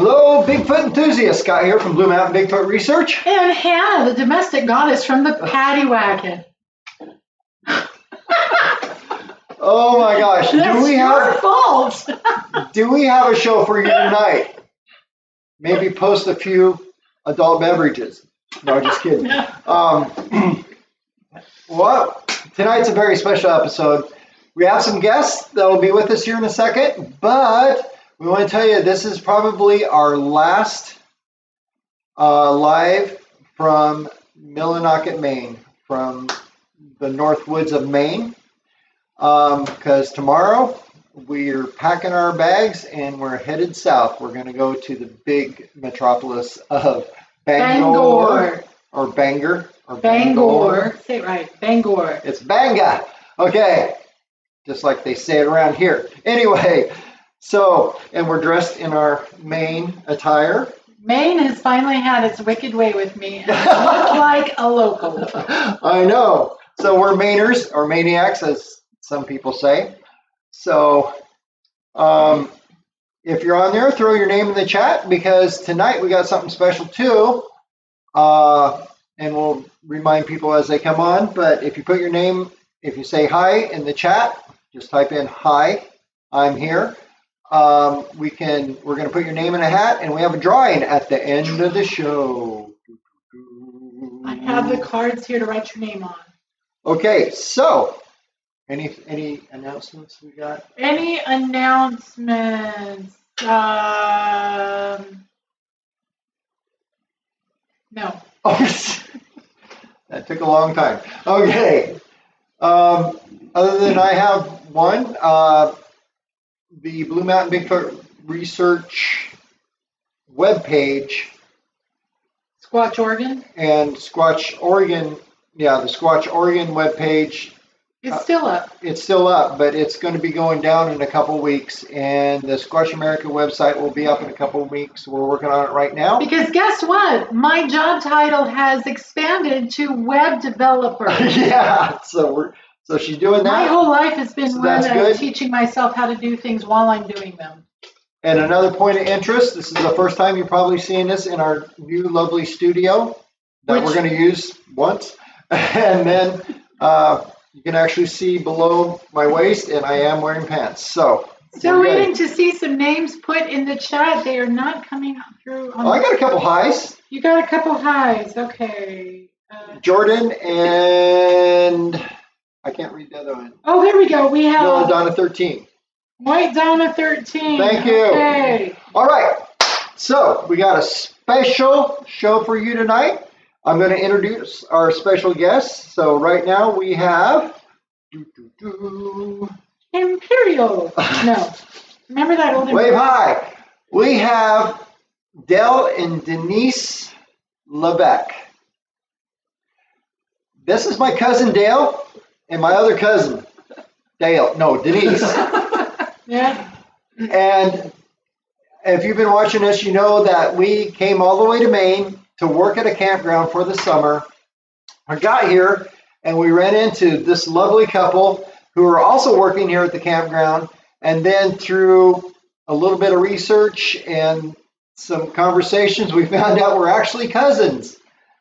Hello, Bigfoot enthusiasts. Scott here from Blue Mountain Bigfoot Research. And Hannah, the domestic goddess from the paddy wagon. Oh my gosh. That's your fault. Do we have a show for you tonight? Maybe post a few adult beverages. No, just kidding. Well, tonight's a very special episode. We have some guests that will be with us here in a second, but we want to tell you this is probably our last live from Millinocket, Maine, from the North Woods of Maine, because tomorrow we're packing our bags and we're headed south. We're going to go to the big metropolis of Bangor. Or Bangor. Or Bangor. Say it right. Bangor. It's Banga. Okay. Just like they say it around here. Anyway, so, and we're dressed in our Maine attire. Maine has finally had its wicked way with me and look like a local. I know. So we're Mainers, or maniacs, as some people say. So, if you're on there, throw your name in the chat, because tonight we got something special too. And we'll remind people as they come on. But if you put your name, if you say hi in the chat, just type in hi, I'm here. We're going to put your name in a hat, and we have a drawing at the end of the show. I have the cards here to write your name on. Okay, so any announcements we got? Any announcements? No. Oh, that took a long time. Okay. Other than I have one, the Blue Mountain Bigfoot Research webpage. Squatch, Oregon? And Squatch, Oregon, yeah, the Squatch, Oregon webpage. It's still up. It's still up, but it's going to be going down in a couple of weeks. And the Squatch America website will be up in a couple of weeks. We're working on it right now. Because guess what? My job title has expanded to web developer. Yeah, so she's doing that. My whole life has been teaching myself how to do things while I'm doing them. And another point of interest, this is the first time you're probably seeing this in our new lovely studio that we're going to use once. And then you can actually see below my waist, and I am wearing pants. So still waiting to see some names put in the chat. They are not coming through. I got a couple highs. You got a couple highs. Okay. Jordan and I can't read the other one. Oh, there we go. We have no, Donna 13. White Donna 13. Thank you. Okay. All right. So we got a special show for you tonight. I'm going to introduce our special guests. So right now we have Imperial. No. Remember that old Wave high. We have Dell and Denise Levasque. This is my cousin Dale and my other cousin Denise. Yeah. And if you've been watching us, you know that we came all the way to Maine to work at a campground for the summer. I got here and we ran into this lovely couple who are also working here at the campground. And then through a little bit of research and some conversations, we found out we're actually cousins.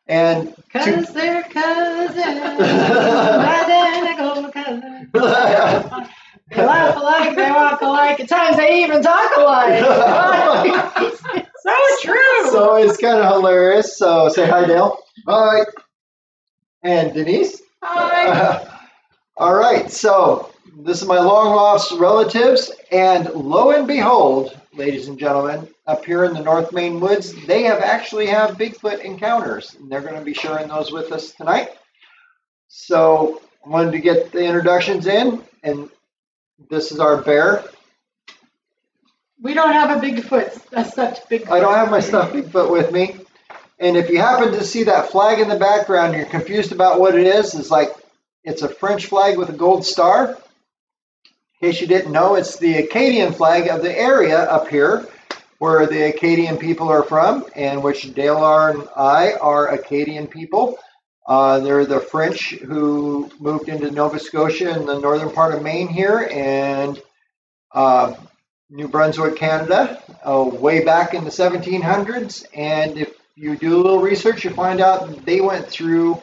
And because they're cousins, identical cousins. They laugh alike, they walk alike, at times they even talk alike. So true. So it's kind of hilarious. So say hi, Dale. Hi. And Denise. Hi. All right. So this is my long lost relatives, and lo and behold, ladies and gentlemen, up here in the North Maine woods, they actually have Bigfoot encounters, and they're going to be sharing those with us tonight. So I wanted to get the introductions in, and this is our bear. We don't have a Bigfoot, a stuffed Bigfoot. I don't have my stuffed Bigfoot with me. And if you happen to see that flag in the background, you're confused about what it is. It's a French flag with a gold star. In case you didn't know, it's the Acadian flag of the area up here, where the Acadian people are from, and which Dale and I are Acadian people. They're the French who moved into Nova Scotia in the northern part of Maine here, and New Brunswick, Canada, way back in the 1700s. And if you do a little research, you find out they went through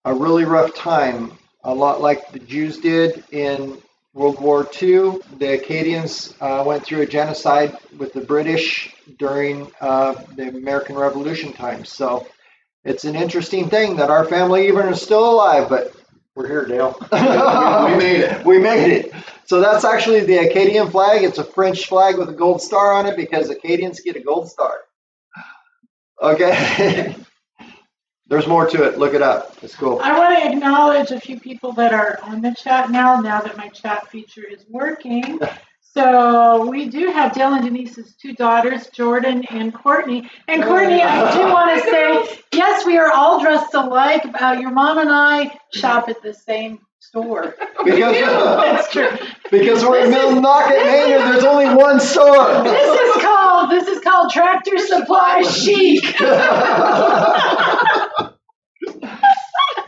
a really rough time, a lot like the Jews did in World War II. The Acadians went through a genocide with the British during the American Revolution times. So it's an interesting thing that our family even is still alive, but we're here, Dale. We made it. We made it. So that's actually the Acadian flag. It's a French flag with a gold star on it because Acadians get a gold star. Okay. There's more to it. Look it up. It's cool. I want to acknowledge a few people that are on the chat now that my chat feature is working. So we do have Dale and Denise's two daughters, Jordan and Courtney. And Courtney, I do want to say, yes, we are all dressed alike. Your mom and I shop at the same store. That's true. Because we're in Millinocket, Maine, and there's only one store. This is called Tractor Supply Chic.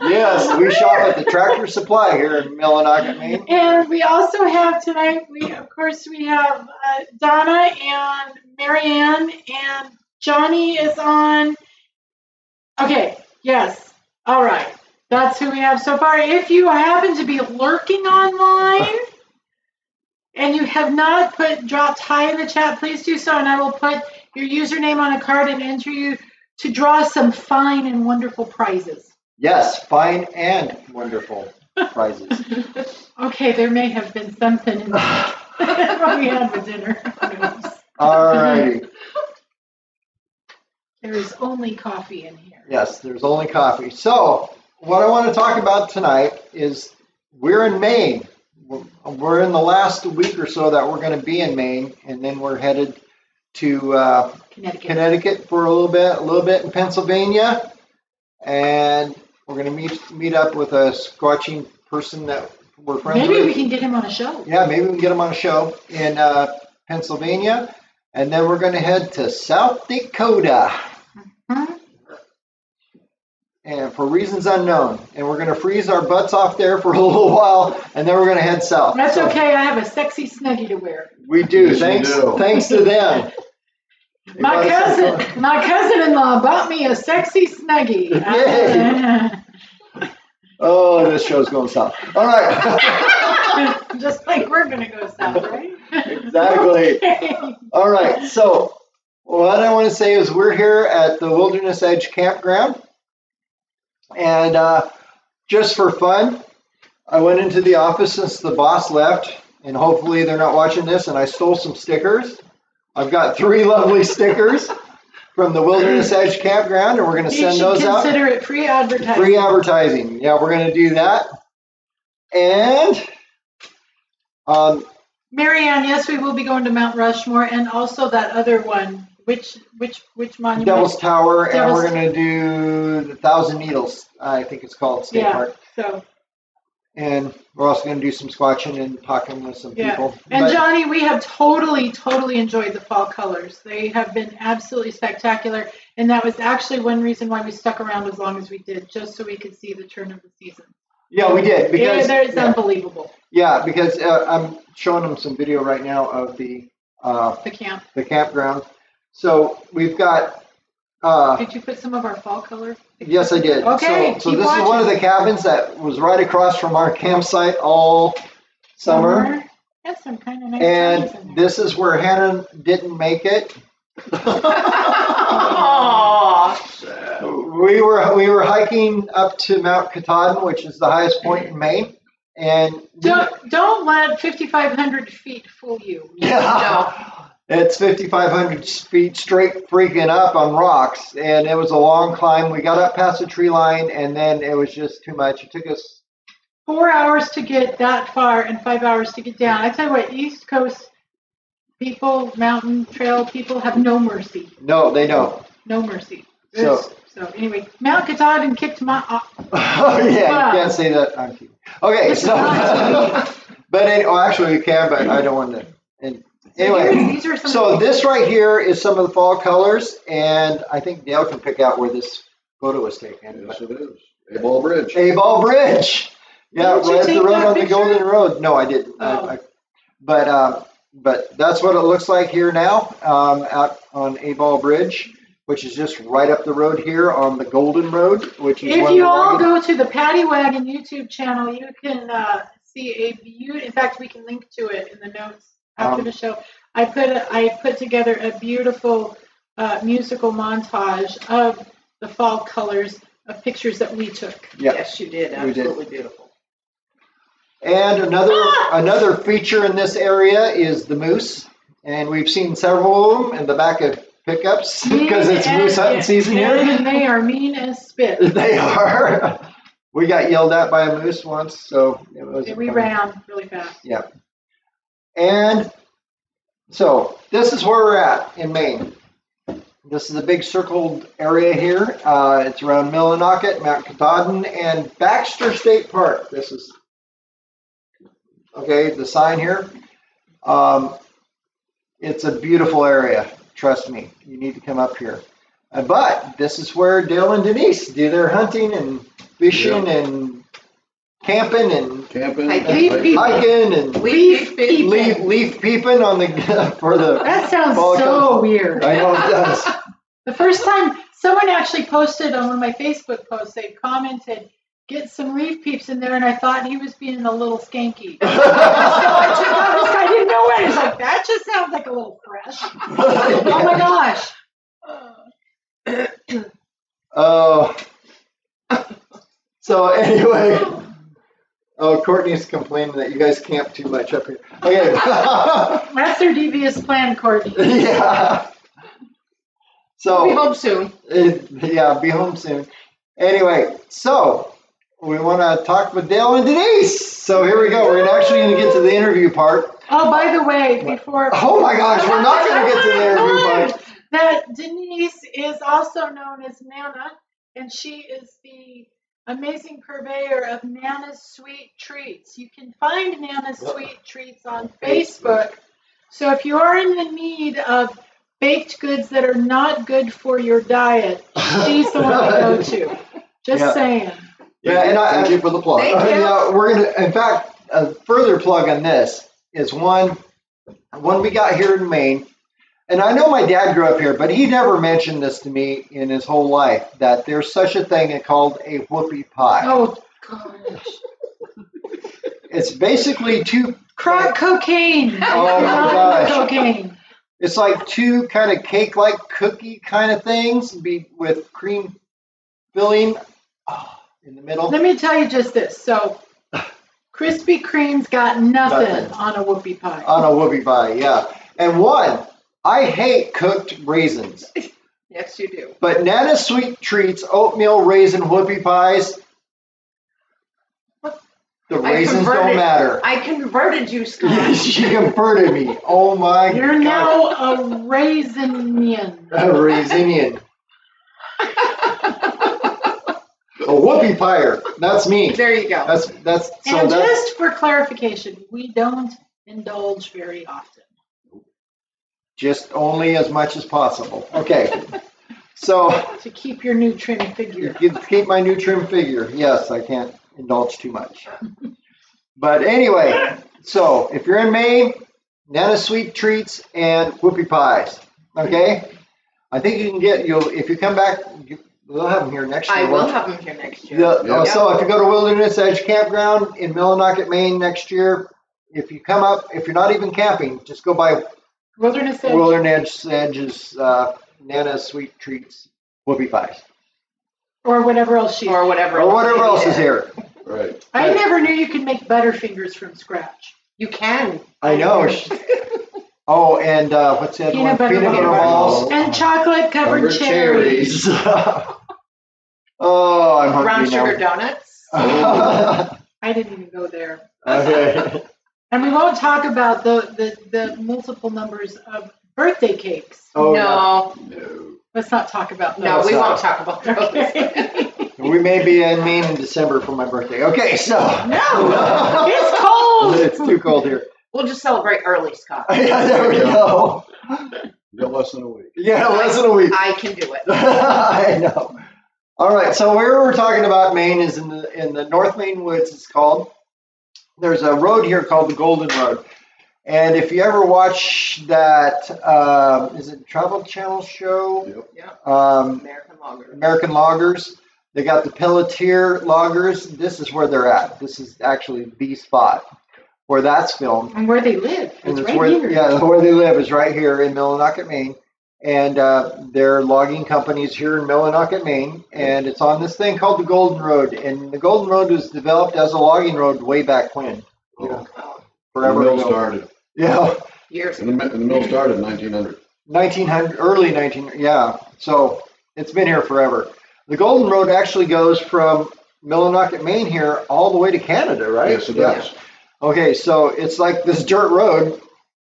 Yes, we shop at the Tractor Supply here in Millinocket, Maine. And we also have tonight, we have Donna and Marianne, and Johnny is on. Okay, yes. All right. That's who we have so far. If you happen to be lurking online and you have not dropped hi in the chat, please do so, and I will put your username on a card and enter you to draw some fine and wonderful prizes. Yes, fine and wonderful prizes. Okay, there may have been something in what we had for dinner. All righty. There is only coffee in here. Yes, there's only coffee. So, what I want to talk about tonight is we're in Maine. We're in the last week or so that we're going to be in Maine, and then we're headed to Connecticut for a little bit in Pennsylvania, and we're going to meet up with a squatching person that we're friends with. Maybe we can get him on a show. Yeah, maybe we can get him on a show in Pennsylvania, and then we're going to head to South Dakota. Mm-hmm. And for reasons unknown, and we're going to freeze our butts off there for a little while, and then we're going to head south. That's okay. I have a sexy Snuggie to wear. We do. Yes, Thanks to them. My cousin-in-law bought me a sexy Snuggie. Oh, this show's going south. All right. Just like we're going to go south, right? Exactly. Okay. All right. So what I want to say is we're here at the Wilderness Edge Campground. And just for fun, I went into the office since the boss left, and hopefully they're not watching this, and I stole some stickers. I've got 3 lovely stickers from the Wilderness Edge Campground, and we're going to send those out. Consider it free advertising. Free advertising. Yeah, we're going to do that. And Marianne, yes, we will be going to Mount Rushmore, and also that other one. Which monument? Devil's Tower, and we're going to do the Thousand Needles, I think it's called, State Park. So. And we're also going to do some squatching and talking with some people. And Johnny, we have totally enjoyed the fall colors. They have been absolutely spectacular, and that was actually one reason why we stuck around as long as we did, just so we could see the turn of the season. Yeah, we did. Because it's unbelievable. Yeah, because I'm showing them some video right now of the campground. So we've got. Did you put some of our fall color? Yes, I did. Okay. So this is one of the cabins that was right across from our campsite all summer. That's some kind of nice. And this is where Hannah didn't make it. We were hiking up to Mount Katahdin, which is the highest point in Maine. And don't let 5,500 feet fool you. Yeah. No. It's 5,500 feet straight freaking up on rocks, and it was a long climb. We got up past the tree line, and then it was just too much. It took us 4 hours to get that far and 5 hours to get down. I tell you what, East Coast people, mountain trail people have no mercy. No, they don't. No mercy. So anyway, Mount Katahdin kicked my. Oh yeah, you can't say that on TV. Okay, so but actually we can, but I don't want to. And anyway, so this right here is some of the fall colors, and I think Dale can pick out where this photo was taken. Yes, it is. A-Ball Bridge. A-Ball Bridge. Yeah, right up the road on the Golden Road. No, I didn't. Oh. But But that's what it looks like here now, out on A-Ball Bridge, which is just right up the road here on the Golden Road, which is If you all go to the Paddy Wagon YouTube channel, you can see a beauty. In fact, we can link to it in the notes after the show. I put together a beautiful musical montage of the fall colors of pictures that we took. Yeah. Yes, you did. Absolutely beautiful. And another feature in this area is the moose, and we've seen several of them in the back of pickups because it's moose hunting season here. And they are mean as spit. They are. We got yelled at by a moose once, so it was. We ran really fast. Yeah. And so this is where we're at in Maine. This is a big circled area here. It's around Millinocket, Mount Katahdin, and Baxter State Park. This is. Okay, the sign here. It's a beautiful area. Trust me, you need to come up here. But this is where Dale and Denise do their hunting and fishing and camping and hiking and leaf peeping on the for the. That sounds so weird. I know it does. The first time someone actually posted on one of my Facebook posts, they commented, "Get some reef peeps in there," and I thought he was being a little skanky. So I took out this guy, I didn't know it. He's like, that just sounds like a little fresh. Oh my gosh. Oh. So anyway, Courtney's complaining that you guys camp too much up here. Okay. That's their devious plan, Courtney. Yeah. So We'll be home soon. Be home soon. Anyway, so we want to talk with Dale and Denise. So here we go. We're actually going to get to the interview part. Oh, by the way, before. Oh my gosh, we're not going to get to the interview part. That Denise is also known as Nana, and she is the amazing purveyor of Nana's Sweet Treats. You can find Nana's Sweet Treats on Facebook. So if you are in the need of baked goods that are not good for your diet, she's the one to go to. Just saying. Yeah, and thank you for the plug. We're gonna. In fact, a further plug on this is one we got here in Maine, and I know my dad grew up here, but he never mentioned this to me in his whole life that there's such a thing called a whoopie pie. Oh gosh! It's basically two crack cocaine. Oh my gosh! Cocaine. It's like two kind of cake-like cookie kind of things, with cream filling in the middle. Let me tell you just this. So, Krispy Kreme's got nothing on a whoopie pie. On a whoopie pie, yeah. And I hate cooked raisins. Yes, you do. But Nana's Sweet Treats oatmeal raisin whoopie pies, the raisins don't matter. I converted you, Scott. Yes, she converted me. Oh my God. You're now a raisinian. A raisinian. A whoopie pie. That's me. There you go. That's And just for clarification, we don't indulge very often. Just only as much as possible. Okay. So to keep your new trim figure. Keep my new trim figure. Yes, I can't indulge too much. But anyway, so if you're in Maine, Nana's Sweet Treats and whoopie pies. Okay? I think you can if you come back, we'll have them here next year. I will have them here next year. So if you go to Wilderness Edge Campground in Millinocket, Maine next year, if you come up, if you're not even camping, just go by Wilderness Edge's Nana's Sweet Treats whoopie pies. Or whatever else whatever else is here. Right. I never knew you could make Butterfingers from scratch. You can. I know. And what's that one? Peanut butter balls. And chocolate covered cherries. Oh, I'm hungry Brown now. sugar donuts. I didn't even go there. Okay. And we won't talk about the multiple numbers of birthday cakes. Oh, No. Let's not talk about those. No, we won't talk about those. Okay. We may be in Maine in December for my birthday. Okay, so. No, it's cold. It's too cold here. We'll just celebrate early, Scott. Yeah, there we go. You got less than a week. Yeah, less than a week. I can do it. I know. All right, so where we're talking about Maine is in the North Maine woods. It's called. There's a road here called the Golden Road, And if you ever watch that, is it Travel Channel show? Yep. Yeah. Um, American longer. American Loggers. They got the Pelletier Loggers. This is where they're at. This is actually the spot where that's filmed. And where they live. And It's it's right where, here. yeah, where they live is right here in Millinocket, Maine. And their logging companies here in Millinocket, Maine. And it's on this thing called the Golden Road. And the Golden Road was developed as a logging road way back when. You know, Oh, forever The mill ago. started. Yeah, years. And the mill started in 1900. 1900, early 1900, yeah. So it's been here forever. The Golden Road actually goes from Millinocket, Maine here all the way to Canada, right? Yes, it Yeah. does. Okay, so it's like this dirt road,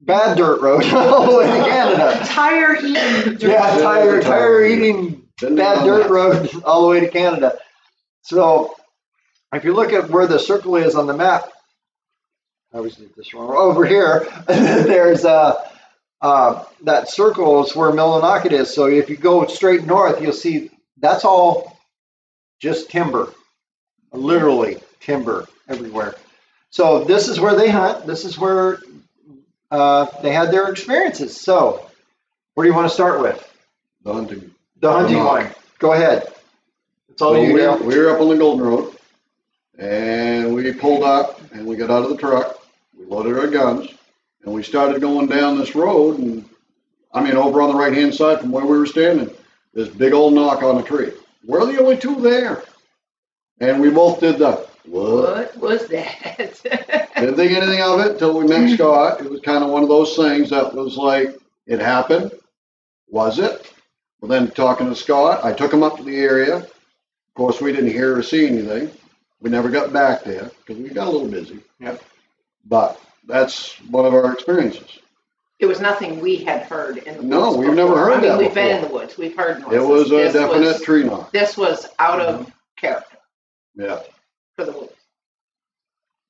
bad dirt road, all the way to Canada. Tire eating. Yeah, tire eating Been bad on dirt that. road all the way to Canada. So if you look at where the circle is on the map, I always did this wrong. Over here, there's that circle is where Millinocket is. So if you go straight north, you'll see that's all just timber, literally timber everywhere. So this is where they hunt. This is where they had their experiences. So where do you want to start with? The hunting. The hunting Knock. one. Go ahead. It's all So you, Dale. we were up on the Golden Road, and we pulled up, and we got out of the truck. We loaded our guns, and we started going down this road. And I mean, over on the right-hand side from where we were standing, this big old knock on a tree. We're the only two there, and we both did the what? What was that? Didn't think anything of it until we met Scott. It was kind of one of those things that was like, it happened. Was it? Well, then talking to Scott, I took him up to the area. Of course, we didn't hear or see anything. We never got back there because we got a little busy. Yep. But that's one of our experiences. It was nothing we had heard in the woods. No, we've never before. heard that we've been before. in the woods. We've heard noises. It was a This definite tree knock. This was out of character Yeah. for the woods.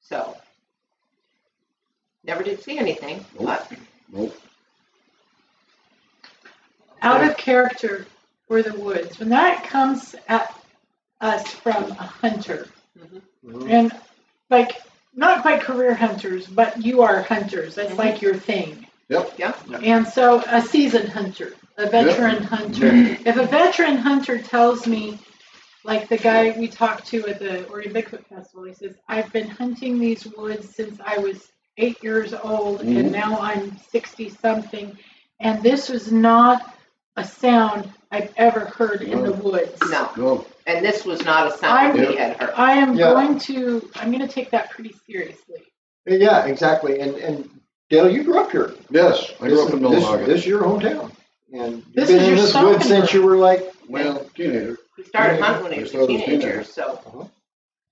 So, never did see anything, but Nope. Out of character for the woods. When that comes at us from a hunter, Mhm. and like not quite career hunters, but you are hunters. That's Mhm. like your thing. yeah, And so a seasoned hunter, a veteran hunter. If a veteran hunter tells me, like the guy we talked to at the Oregon Bigfoot Festival, he says, I've been hunting these woods since I was 8 years old, Mhm. and now I'm 60 something, and this was not a sound I've ever heard in the woods. no. No. And this was not a sound I'm- we had heard. I am Yeah. going to take that pretty seriously. Yeah, exactly. And Dale, you grew up here. Yes, I grew up in Millinocket. This is your hometown. And you've This been is in your this stomping woods since ground. you were like, Well, teenager. We started hunting when he We was a started as teenager, teenagers. so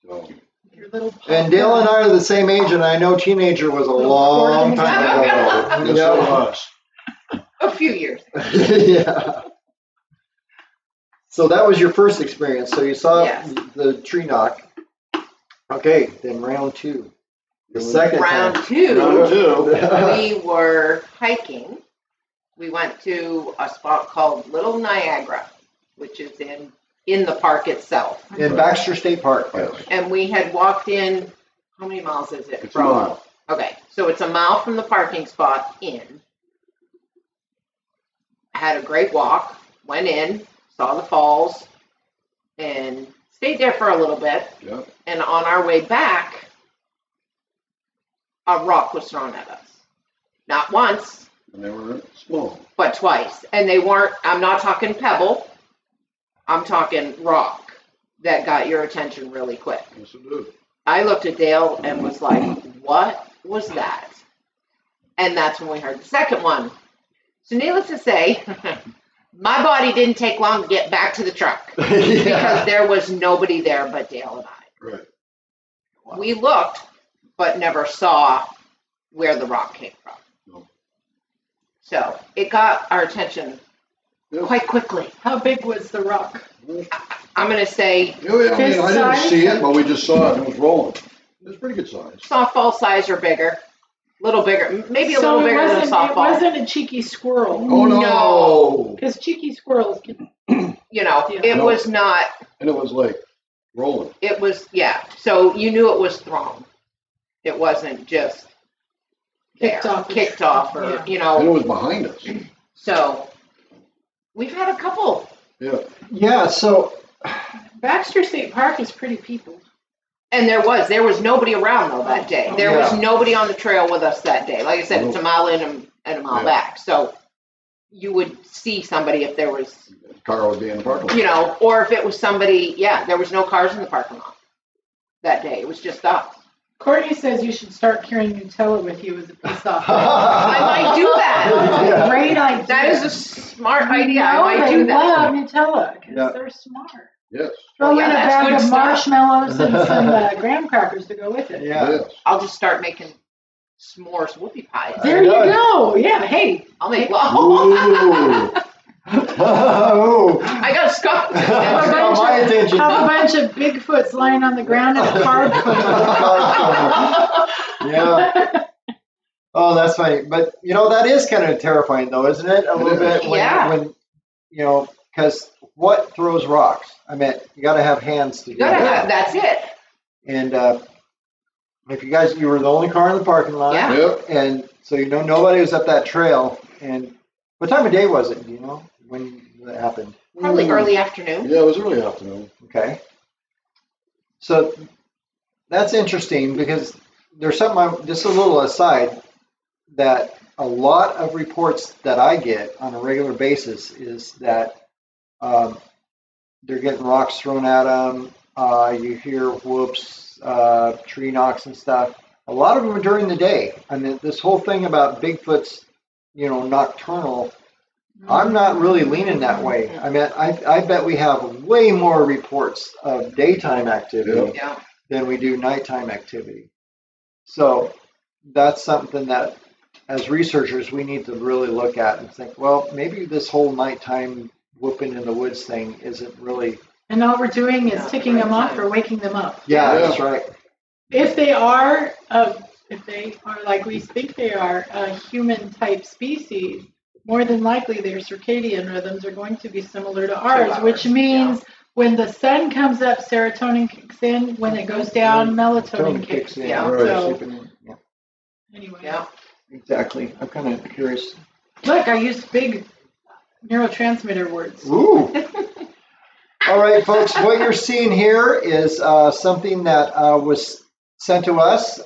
So, Your little and Dale and I are the same age, and I know teenager was a long time ago. yes, it was. a few years. Yeah. So that was your first experience. So you saw Yes. the tree knock. Okay, then round two. The second Round time. two, Round two. we were hiking. We went to a spot called Little Niagara, which is in the park itself. In Baxter State Park, by the way. And we had walked in, how many miles is it? It's a mile. Okay, so it's a mile from the parking spot in. Had a great walk, went in, saw the falls, and stayed there for a little bit. Yeah. And on our way back, a rock was thrown at us. Not once, And they were small. but twice. And they weren't, I'm not talking pebble, I'm talking rock that got your attention really quick. Yes, it did. I looked at Dale and was like, what was that? And that's when we heard the second one. So needless to say, my body didn't take long to get back to the truck because there was nobody there but Dale and I. Right. Wow. We looked, but never saw where the rock came from. No. So it got our attention Yeah. quite quickly. How big was the rock? I'm going to say Yeah, I mean, Fist I didn't size? see it, but we just saw it and it was rolling. It was pretty good size. softball size or bigger. Little bigger, maybe a So little it bigger than a wasn't- softball. It wasn't a cheeky squirrel, Oh, no. No. because cheeky squirrels can. You know, Yeah. it No. was not, And it was like rolling. it was, yeah. So you knew it was thrown. It wasn't just Kicked off. kicked off, or Yeah. And it was behind us. So we've had a couple. Yeah. Yeah, so Baxter State Park is pretty peopled. And there was nobody around though that day. There was nobody on the trail with us that day. Like I said, it's a mile in and a mile back. So you would see somebody if there was, Car would be in the parking lot. or if it was somebody, there was no cars in the parking lot that day. It was just us. Courtney says you should start carrying Nutella with you as a peace offering. I might do that. Yeah. Great idea. That is a smart idea. No, I might they do that. love Nutella because Yeah. they're smart. Yes. Throw in a that's bag good of stuff. marshmallows and some graham crackers to go with it. yeah. Yes. I'll just start making s'mores whoopie pies. There you go. Yeah. Hey. I'll make Ooh. Ooh. I got a Scot. That's got my attention. Have a bunch of Bigfoots lying on the ground and a card put Yeah. Oh, that's funny. But, that is kind of terrifying, though, isn't it? A little bit when because what throws rocks? I mean, you got to have hands to do that. That's it. And if you were the only car in the parking lot. Yeah. Yep. And so, nobody was up that trail. And what time of day was it? Do you know when that happened? Probably early afternoon. Yeah, it was early afternoon. Okay. So that's interesting because there's something, just a little aside, that a lot of reports that I get on a regular basis is that they're getting rocks thrown at them. You hear whoops, tree knocks and stuff. A lot of them are during the day. I mean, this whole thing about Bigfoot's, nocturnal, I'm not really leaning that way. I mean, I bet we have way more reports of daytime activity Yeah. than we do nighttime activity. So that's something that, as researchers, we need to really look at and think, well, maybe this whole nighttime whooping in the woods thing isn't really. And all we're doing is Yeah, ticking right them off time. or waking them up. Yeah, Yeah. that's right. If they are like we think they are a human type species, more than likely their circadian rhythms are going to be similar to ours, which means when the sun comes up, serotonin kicks in. When it goes down, melatonin kicks in. Yeah, Right. So sleeping in. Yeah, anyway, Yeah. exactly. I'm kind of curious. look, I used big neurotransmitter words. Ooh. All right, folks, what you're seeing here is something that was sent to us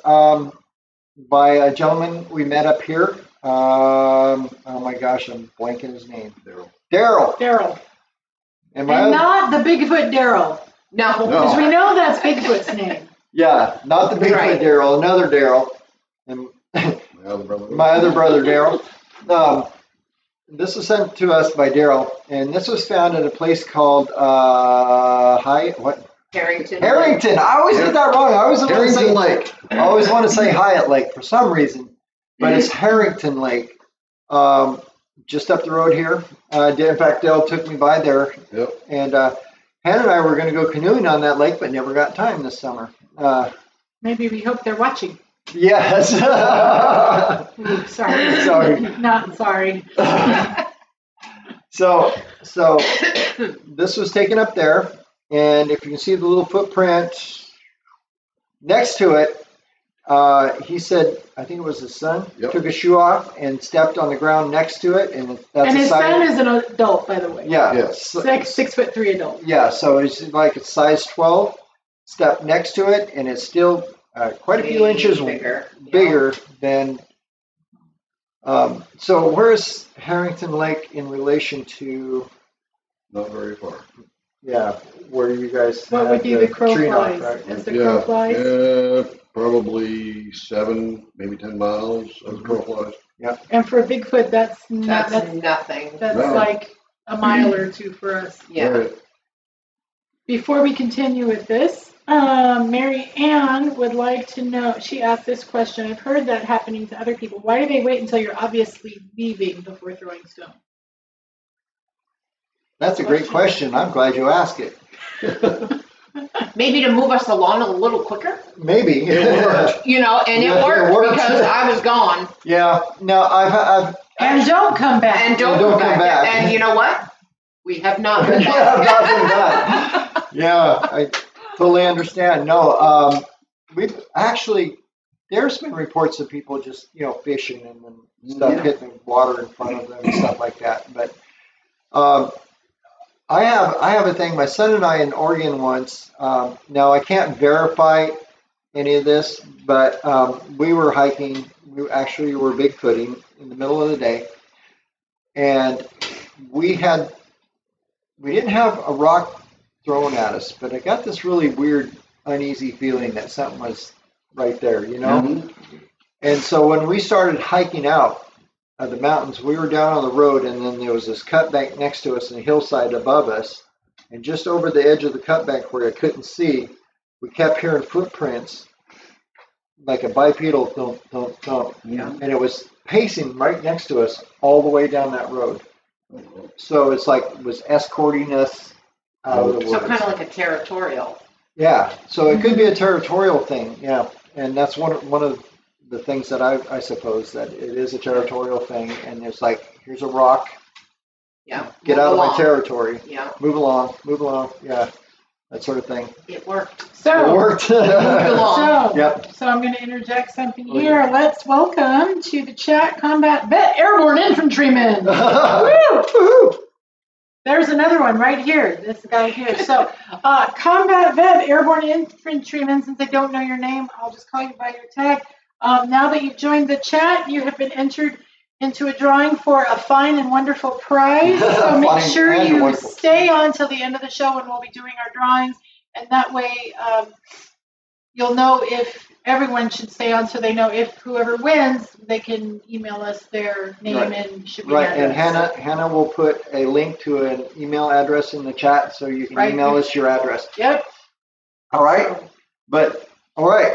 by a gentleman we met up here. Oh my gosh, I'm blanking his name. Daryl. Daryl. And And not the Bigfoot Daryl, No. because we know that's Bigfoot's name. yeah, not the Bigfoot Right. Daryl, another Daryl. And My other brother. my other brother, Daryl. This was sent to us by Daryl, and this was found at a place called Harrington. Harrington. I always get that wrong. I always want to Harrington say Lake. I always want to say Hyatt Lake for some reason, but it's Harrington Lake, just up the road here. In fact, Dale took me by there, Yep. and Hannah and I were going to go canoeing on that lake, but never got time this summer. Maybe we hope they're watching. Yes. Ooh, sorry. Sorry. Not sorry. So this was taken up there, and if you can see the little footprint next to it, he said, I think it was his son, Yep. took his shoe off and stepped on the ground next to it, and that's And a his size. son is an adult, by the way. Yeah. Yes. 6'3" adult. Yeah. So it's like a size 12. Step next to it, and it's still quite a few inches bigger than. So where's Harrington Lake in relation to? Not very far. Yeah, where you guys. What had would be the crow tree knock, flies? right? As the crow flies? Probably 7, maybe 10 miles as the crow flies. And for Bigfoot, that's That's nothing. No. like a mile or two for us. Yeah. Right. Before we continue with this, Mary Ann would like to know, she asked this question, I've heard that happening to other people. Why do they wait until you're obviously leaving before throwing stone? That's a great question. I'm glad you asked it. Maybe to move us along a little quicker, Maybe. It worked. and Yeah, it it worked worked. because I was gone. Yeah. No, I've And don't come back. And don't come back. And you know what? We have not been yeah, back. I've not been back. Yeah, I totally understand. No, we've actually there's been reports of people just, fishing and then stuff hitting the water in front of them and stuff like that. But I have a thing. My son and I in Oregon once. Now I can't verify any of this, but we were hiking. We were bigfooting in the middle of the day, and we didn't have a rock thrown at us, but I got this really weird, uneasy feeling that something was right there, And so when we started hiking out of the mountains, we were down on the road, and then there was this cut bank next to us and a hillside above us, and just over the edge of the cut bank where I couldn't see, we kept hearing footprints, like a bipedal thump, thump, thump, and it was pacing right next to us all the way down that road. So it's like it was escorting us out of the woods. So kind of like a territorial. Yeah, so it could be a territorial thing, and that's one of the things that I suppose that it is a territorial thing, and it's like, here's a rock, get out of my territory, move along, that sort of thing. It worked. So, it worked. so I'm going to interject something here. Let's welcome to the chat Combat Vet Airborne Infantryman. Woo! There's another one right here, this guy here. So, Combat Vet Airborne Infantryman, since I don't know your name, I'll just call you by your tag. Now that you've joined the chat, you have been entered into a drawing for a fine and wonderful prize. So make sure you stay on till the end of the show when we'll be doing our drawings. And that way you'll know if everyone should stay on so they know if whoever wins, they can email us their name and shipping address. And Hannah will put a link to an email address in the chat so you can email us your address. Yep. All right. All right.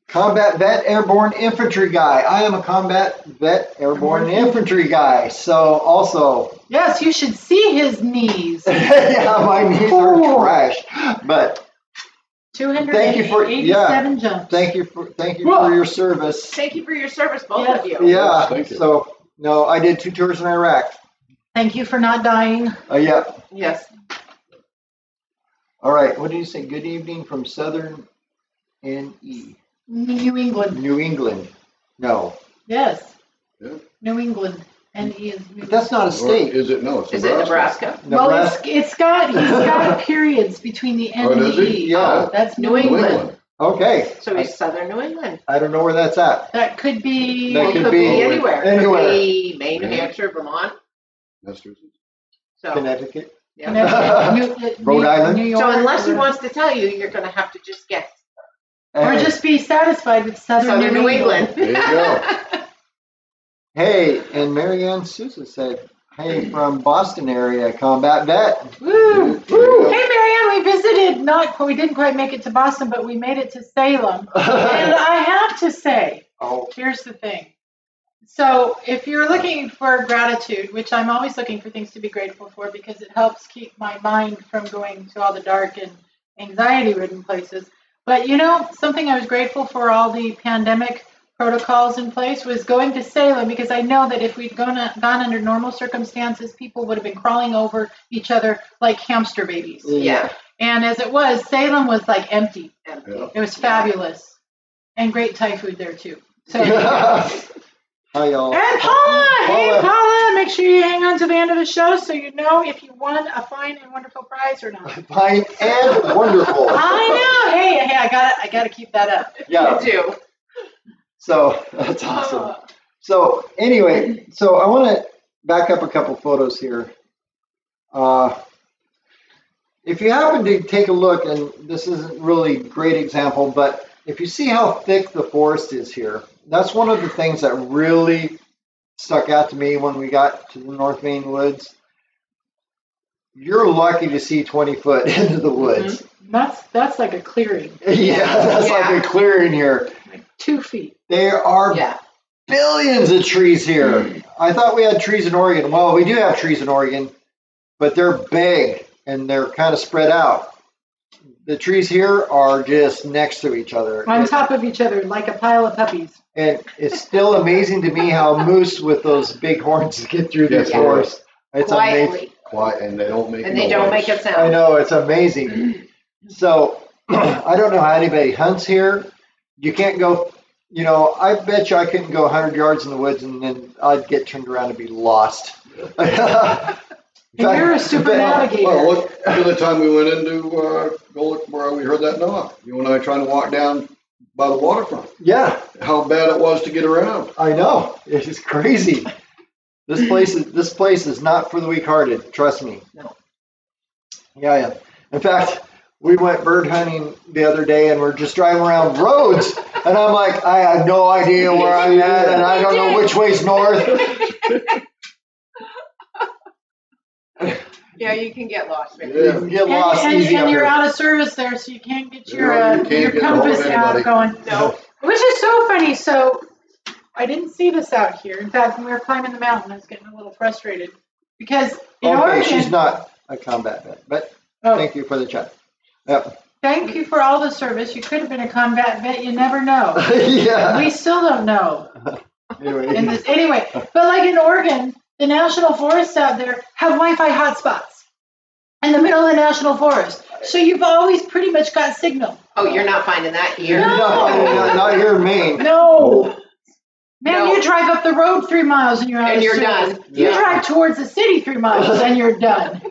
Combat Vet Airborne Infantry guy. I am a Combat Vet Airborne Infantry guy. So also. Yes, you should see his knees. My knees are trash. But 287 jumps. Thank you for your service. Thank you for your service, both of you. Yeah. Thank you. So no, I did 2 tours in Iraq. Thank you for not dying. Yes. All right. What did you say? Good evening from Southern NE. New England. New England. No. Yes. Yeah. New England. And he is. But that's not a state. Or is it? No, it's Is it Nebraska? Well, he's got periods between the N and the E. Yeah. That's New England. Okay. So he's Southern New England. I don't know where that's at. That could be. That Could be anywhere. Anywhere. Could be Maine, New Hampshire, Vermont. Massachusetts. So, Connecticut. Connecticut, Rhode Island. New York. So unless he wants to tell you, you're going to have to just guess. Or just be satisfied with Southern New England. There you go. Hey, and Marianne Sousa said, hey, from Boston area, Combat Vet. Woo! Woo! Hey, Marianne, we visited, we didn't quite make it to Boston, but we made it to Salem. And I have to say, here's the thing. So if you're looking for gratitude, which I'm always looking for things to be grateful for because it helps keep my mind from going to all the dark and anxiety-ridden places. But something I was grateful for all the pandemic protocols in place was going to Salem because I know that if we'd gone under normal circumstances, people would have been crawling over each other like hamster babies. Yeah. And as it was, Salem was like empty. Yeah. It was fabulous. And great Thai food there too. So Hi, y'all. And Paula! Hey, Paula! Make sure you hang on to the end of the show so you know if you won a fine and wonderful prize or not. Fine and wonderful. I know. Hey, I got to keep that up. Yeah. You do. So that's awesome. So anyway, I want to back up a couple photos here. If you happen to take a look, and this isn't really a great example, but if you see how thick the forest is here, that's one of the things that really stuck out to me when we got to the North Maine woods. You're lucky to see 20 foot into the woods. That's like a clearing. Yeah, that's like a clearing here. Like 2 feet. There are billions of trees here. I thought we had trees in Oregon. Well, we do have trees in Oregon, but they're big and they're kind of spread out. The trees here are just next to each other. On top of each other, like a pile of puppies. And it's still amazing to me how moose with those big horns get through this forest. It's amazing. Quiet, and they don't make And they don't make a sound. I know, it's amazing. So, I don't know how anybody hunts here. You can't go you know, I bet you I couldn't go 100 yards in the woods and then I'd get turned around and be lost. And you're a super navigator. Well, look at the time we went into go look where we heard that knock. You and I trying to walk down by the waterfront. Yeah, How bad it was to get around. I know. It's just crazy. This place is not for the weak-hearted. Trust me. No. Yeah. In fact, we went bird hunting the other day and we're just driving around roads and I'm like, I have no idea where I'm at and I don't know which way's north. Yeah, you can get lost. Right? You can get lost easy and up you're here. out of service there, so you can't get your You can't get ahold of compass app anybody. going. No. Which is so funny. So I didn't see this out here. In fact, when we were climbing the mountain, I was getting a little frustrated because in Okay, Oregon. she's not a combat vet, but Oh, thank you for the chat. Yep. thank you for all the service. You could have been a combat vet. You never know. Yeah. We still don't know. Anyway. Anyway, but like in Oregon, the national forests out there have Wi-Fi hotspots in the middle of the national forest. So you've always pretty much got signal. Oh, you're not finding that here. No, not here in Maine. No. Man, No. you drive up the road 3 miles and you're out And of you're service. done. You Yeah. drive towards the city 3 miles and you're done.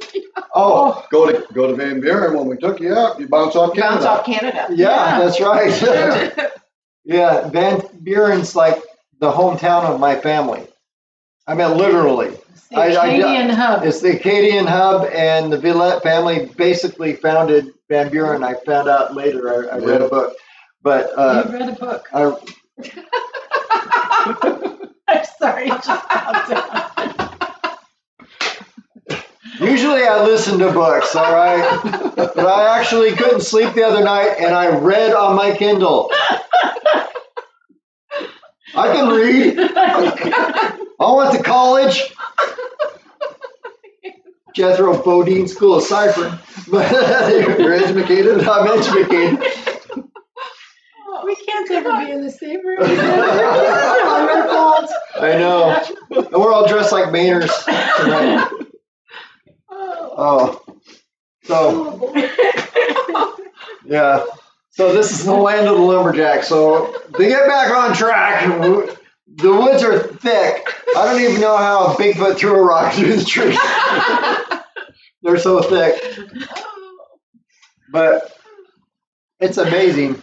Oh, Go to BMBR, and when we took you out, you bounce off Canada. Bounce off Canada. yeah, that's right. Sure. Yeah, Van Buren's like the hometown of my family. I mean, literally. It's the Acadian hub. It's the Acadian hub, and the Villette family basically founded Van Buren. I found out later. I read a book. But You read a book. I, I'm sorry, it just popped out. usually I listen to books, all right? But I actually couldn't sleep the other night, and I read on my Kindle. I can read. I went to college. Jethro Bodine School of Cipher. You're educated? I'm educated. We can't ever be in the same room. It's all your fault. I know. And we're all dressed like Mainers tonight. Oh. So, yeah. So this is the land of the lumberjack. So to get back on track, the woods are thick. I don't even know how a Bigfoot threw a rock through the tree. They're so thick. But it's amazing.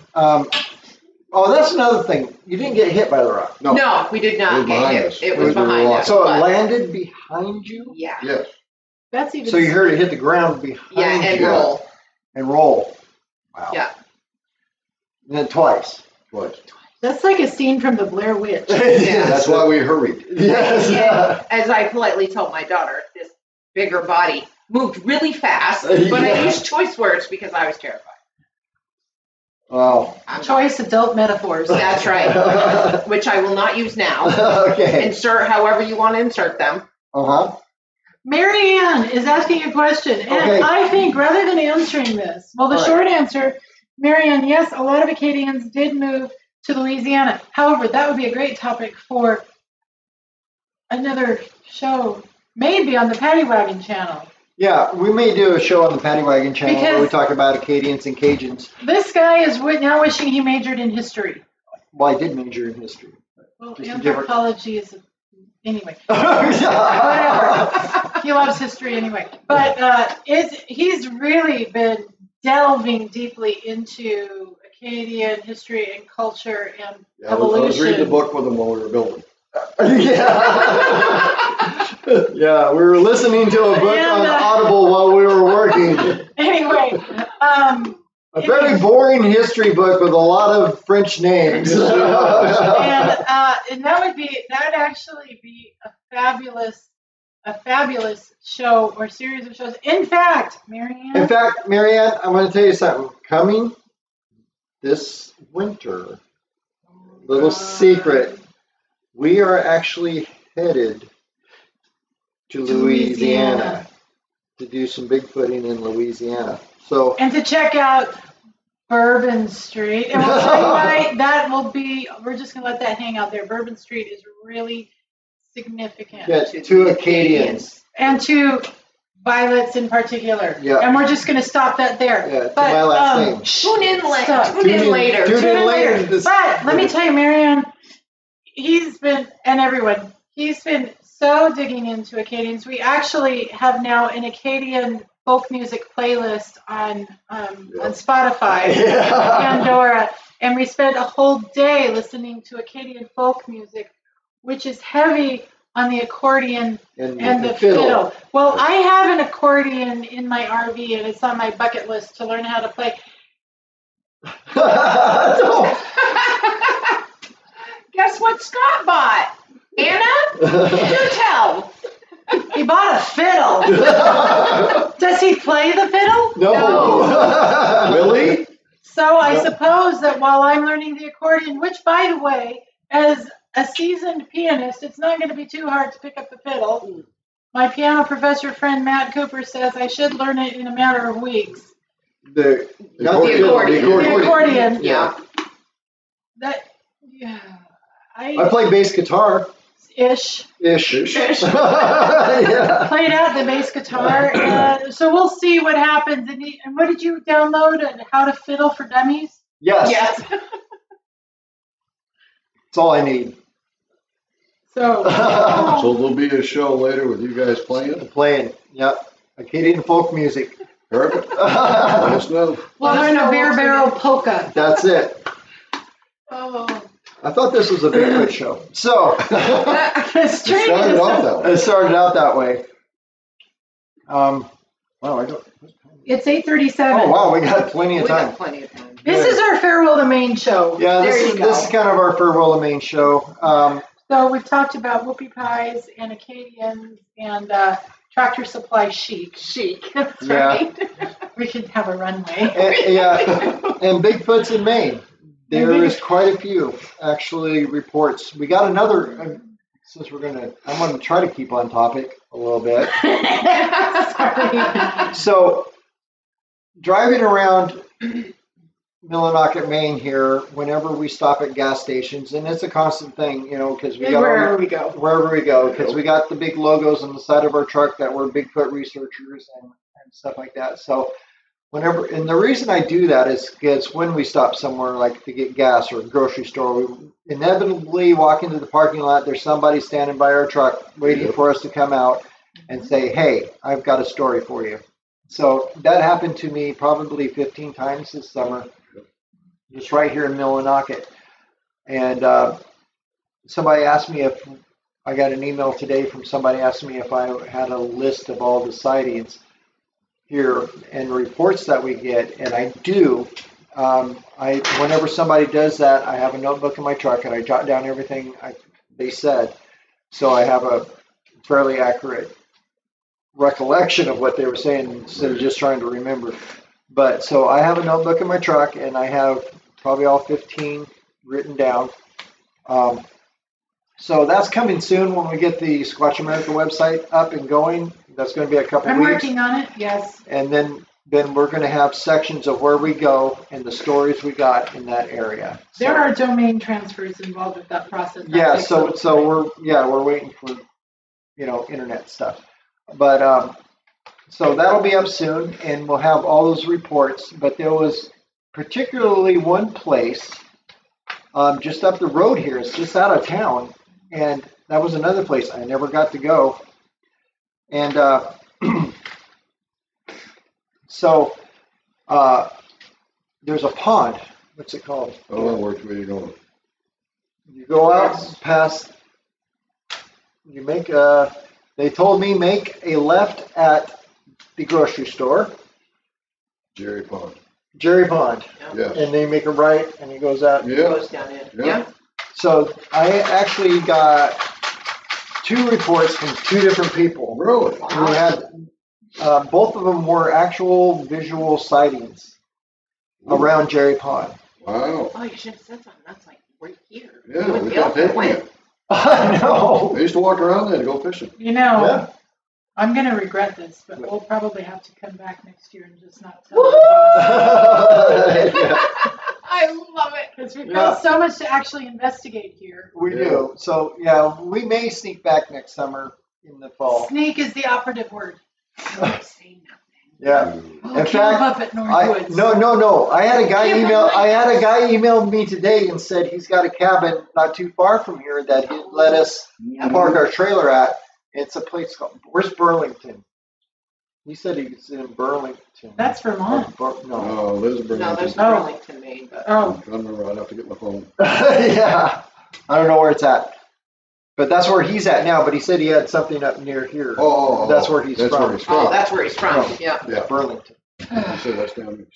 Oh, that's another thing. You didn't get hit by the rock. No, we did It not was get behind hit. us. It It was was behind really us. So it but- landed behind you? Yeah. Yes. That's even. So you heard it hit the ground behind Yeah, and you. roll. And roll. Wow. Yeah. And then twice. Twice. That's like a scene from the Blair Witch. That's why we hurried. Yes. And as I politely told my daughter, this bigger body moved really fast, but I Yeah. used choice words because I was terrified. Wow. Choice adult metaphors. That's right, which I will not use now. Okay. Insert however you want to insert them. Uh-huh. Mary Ann is asking a question, and Okay. I think rather than answering this, well, the All right. short answer, Mary Ann, yes, a lot of Acadians did move to Louisiana. However, that would be a great topic for another show, maybe on the Paddy Wagon channel. Yeah, we may do a show on the Paddy Wagon channel where we Because- talk about Acadians and Cajuns. This guy is now wishing he majored in history. Well, I did major in history. Well, Just a different- anthropology is, anyway. Yeah. He loves history anyway. But he's really been delving deeply into Acadian history and culture and Yeah, I was evolution. reading the book with them while we were building. Yeah. Yeah, we were listening to a book on Audible while we were working. Anyway, A very boring history book with a lot of French names. and that would actually be a fabulous show or series of shows. In fact, Marianne. In fact, Marianne, I'm going to tell you something. Coming this winter, little secret, we are actually headed to Louisiana to do some Bigfooting in Louisiana. So, And to check out Bourbon Street. And we'll tell you why that will be, we're just going to let that hang out there. Bourbon Street is really significant. yeah, to Acadians. And to violets in particular. Yeah. And we're just going to stop that there. Yeah, to But, my last name. Tune in Stop. Tune in later. Tune in later. But let me tell you, Marianne, he's been so digging into Acadians. We actually have now an Acadian folk music playlist on Spotify, Pandora, and we spent a whole day listening to Acadian folk music, which is heavy on the accordion and the fiddle. Well, I have an accordion in my RV, and it's on my bucket list to learn how to play. Guess what Scott bought? Anna? Do tell. He bought a fiddle. Does he play the fiddle? No. Really? So I suppose that while I'm learning the accordion, which, by the way, as a seasoned pianist, it's not going to be too hard to pick up the fiddle. My piano professor friend Matt Cooper says I should learn it in a matter of weeks. The accordion. The accordion. Yeah. I play bass guitar. Ish. Yeah. Played out the bass guitar. So we'll see what happens. And what did you download? How to Fiddle for Dummies? Yes. Yes. That's all I need. So So there'll be a show later with you guys playing? Yep. Acadian folk music. Perfect. Let us know. we'll learn a beer barrel polka. That's it. Oh. I thought this was a Bigfoot show. So It Started off that way. it started out that way. Wow, I don't. It's 8:37. Oh wow, we got plenty of We time. got plenty of time. This is our Farewell to Maine show. Yeah, There you go. this is kind of our farewell to Maine show. So we've talked about whoopie pies and Acadians and Tractor Supply chic. Chic. That's Yeah. right. We should have a runway. And Bigfoot's in Maine. There is quite a few actually reports. We got another. Since I'm going to try to keep on topic a little bit. Sorry. So, driving around Millinocket, Maine here, whenever we stop at gas stations, and it's a constant thing, because we got Wherever we go. because we got the big logos on the side of our truck that we're Bigfoot researchers and stuff like that. So, and the reason I do that is because when we stop somewhere like to get gas or a grocery store, we inevitably walk into the parking lot. There's somebody standing by our truck waiting for us to come out and say, "Hey, I've got a story for you." So that happened to me probably 15 times this summer, just right here in Millinocket. And somebody asked me if I got an email today from somebody asking me if I had a list of all the sightings here and reports that we get, and I do. Whenever somebody does that, I have a notebook in my truck and I jot down everything they said, so I have a fairly accurate recollection of what they were saying instead of just trying to remember. But so I have a notebook in my truck and I have probably all 15 written down. So that's coming soon when we get the Squatch America website up and going. That's going to be a couple I'm weeks. working on it, yes. And then we're going to have sections of where we go and the stories we got in that area. There are domain transfers involved with that process. Yeah, so we're waiting for internet stuff. But so that'll be up soon, and we'll have all those reports. But there was particularly one place just up the road here. It's just out of town, and that was another place I never got to go. And so there's a pond. What's it called? Oh, where you going? You go out past. You make They told me make a left at the grocery store. Jerry Pond. Jerry Pond. Yes. And then you make a right, and it goes out. Yeah. Goes down in. Yeah. So I actually got 2 reports from 2 different people. Really? Who had both of them were actual visual sightings around Jerry Pond. Wow. Oh, you should have said something. That's like right here. Yeah, You would we be got off that taking way. it. I know. I used to walk around there to go fishing. Yeah. I'm going to regret this, but we'll probably have to come back next year and just not tell Woo-hoo! the boss. I love it. Because we've got so much to actually investigate here. We do. So, yeah, we may sneak back next summer in the fall. Sneak is the operative word. Don't say nothing. Yeah. Oh, In camp fact, up at Northwoods. No. I had a guy Camp email me today and said he's got a cabin not too far from here that he'd let us park our trailer at. It's a place called, where's Burlington? He said he's in Burlington. That's Vermont. No. Liz Burlington. No, there's Burlington, Maine. But Oh, I remember, I'd have to get my phone. Yeah. I don't know where it's at. But that's where he's at now. But he said he had something up near here. That's where he's from. that's where he's from. Yeah. Yeah. Burlington. You said that's down